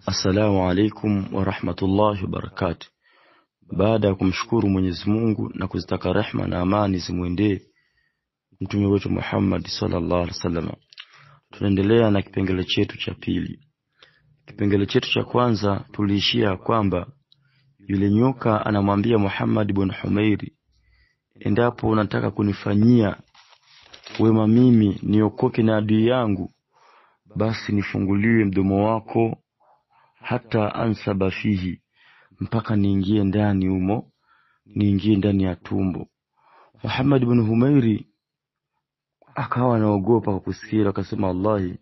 Assalamu alaikum wa rahmatullahi wa barakatuh. Baada ya kumshukuru Mwenyezi Mungu na kuzitaka rehma na amani zimwendee mtume wetu Muhammad sallallahu alaihi wasallam, tunaendelea na kipengele chetu cha pili. Kipengele chetu cha kwanza tuliishia kwamba yule nyoka anamwambia Muhammad ibn Humairi, endapo unataka kunifanyia wema mimi niokoke na adui yangu, basi nifungulie mdomo wako hata ansaba fihi, mpaka niingie ndani humo, niingie ndani ya tumbo. Muhammad ibn Humairi akawa anaogopa kwa kusikia, akasema Wallahi,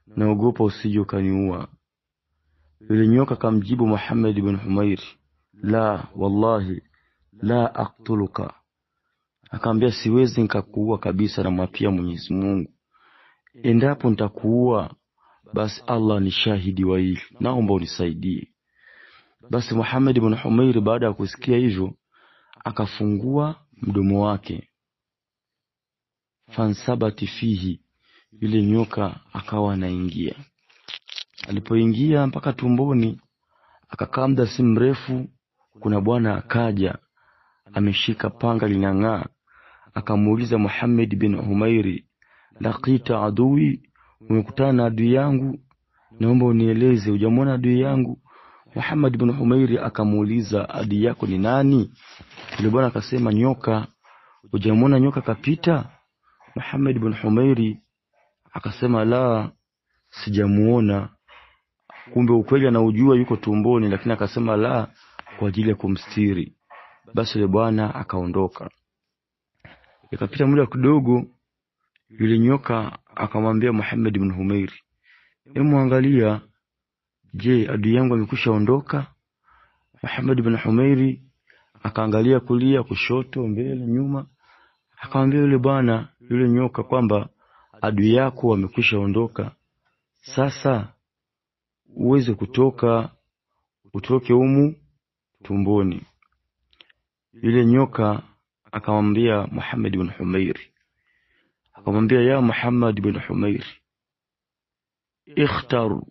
naogopa usije ukaniua. Yule nyoka kamjibu Muhammad ibn Humairi, la wallahi la aqtuluka, akamwambia siwezi nikakuua kabisa, na mwapia Mwenyezi Mungu, endapo nitakuua basi Allah ni shahidi wa hili, naomba unisaidie. Basi Muhammad ibn Humairi baada ya kusikia hivyo akafungua mdomo wake, fansabati fihi, yule nyoka akawa anaingia. Alipoingia mpaka tumboni, akakaa muda si mrefu, kuna bwana akaja ameshika panga linang'aa, akamuuliza Muhammad ibn Humairi, laqita adui, umekutana na adui yangu, naomba unieleze, hujamwona adui yangu? Muhammad ibn Humairi akamuuliza, adui yako ni nani? Yule bwana akasema, nyoka. Hujamwona nyoka kapita? Muhammad ibn Humairi akasema, la, sijamuona. Kumbe ukweli anaujua, yuko tumboni, lakini akasema la kwa ajili ya kumstiri. Basi yule bwana akaondoka. Ikapita muda kidogo, yule nyoka akamwambia Muhammad ibn Humairi, hebu angalia, je, adui yangu amekwisha ondoka? Muhammad ibn Humairi akaangalia kulia, kushoto, mbele, nyuma, akamwambia yule bwana, yule nyoka, kwamba adui yako amekwisha ondoka, sasa uweze kutoka, utoke humu tumboni. Yule nyoka akamwambia Muhammad ibn Humairi, akamwambia, ya Muhammad ibn Humairi, ikhtar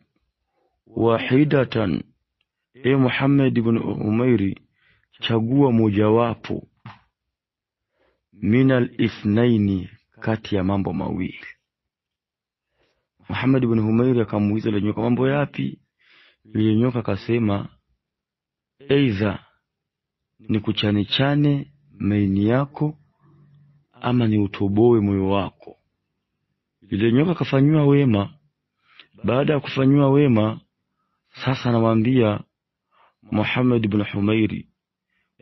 wahidatan, Muhammad ibn Humairi, chagua mojawapo, minal ithnaini, kati ya mambo mawili. Muhammad ibn Humairi akamuuliza yule nyoka, mambo yapi? Yule nyoka akasema, aidha ni kuchane maini yako, ama ni utoboe moyo wako. Yule nyoka kafanywa wema. Baada ya kufanywa wema, sasa anamwambia Muhammad ibn Humairi,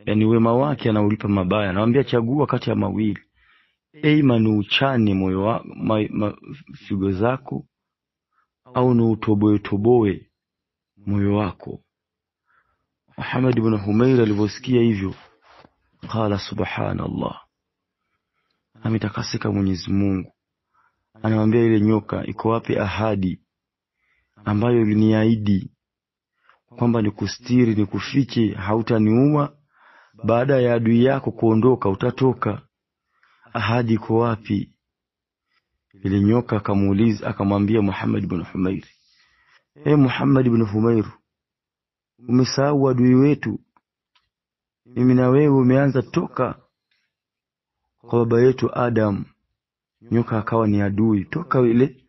yani wema wake anaulipa mabaya, anamwambia chagua kati ya mawili, aima ni uchane moyo wako, figo zako, au ni utoboe moyo wako. Muhammad ibn Humairi aliposikia hivyo, qala subhanallah, ametakasika Mwenyezi Mungu. Anamwambia ile nyoka, iko wapi ahadi ambayo uliniahidi kwamba nikustiri, nikufiche, hautaniua, baada ya adui yako kuondoka utatoka? Ahadi iko wapi? Ile nyoka akamuuliza, akamwambia Muhammad ibn Humairi, Muhammad ibn Humairi, umesahau adui wetu? Mimi na wewe umeanza toka kwa baba yetu Adam, nyoka akawa ni adui toka ile,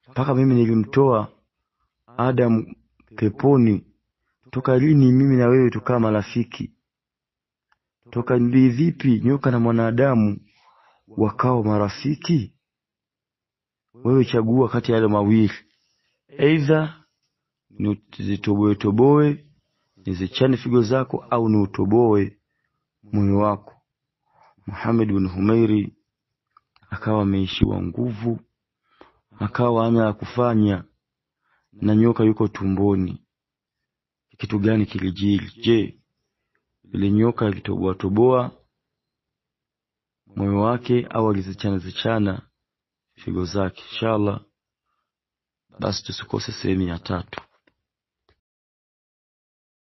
mpaka mimi nilimtoa Adam peponi. Toka lini mimi na wewe tukaa marafiki? Toka vipi nyoka na mwanadamu wakao marafiki? Wewe chagua kati ya yale mawili, aidha ni zitoboe nizichane figo zako, au ni utoboe moyo wako. Muhammad ibn Humairi akawa ameishiwa nguvu, akawa hana kufanya, na nyoka yuko tumboni. Kitu gani kilijili? Je, ile nyoka ilitoboa moyo wake, au alizichana figo zake? Inshallah basi tusikose sehemu ya 3.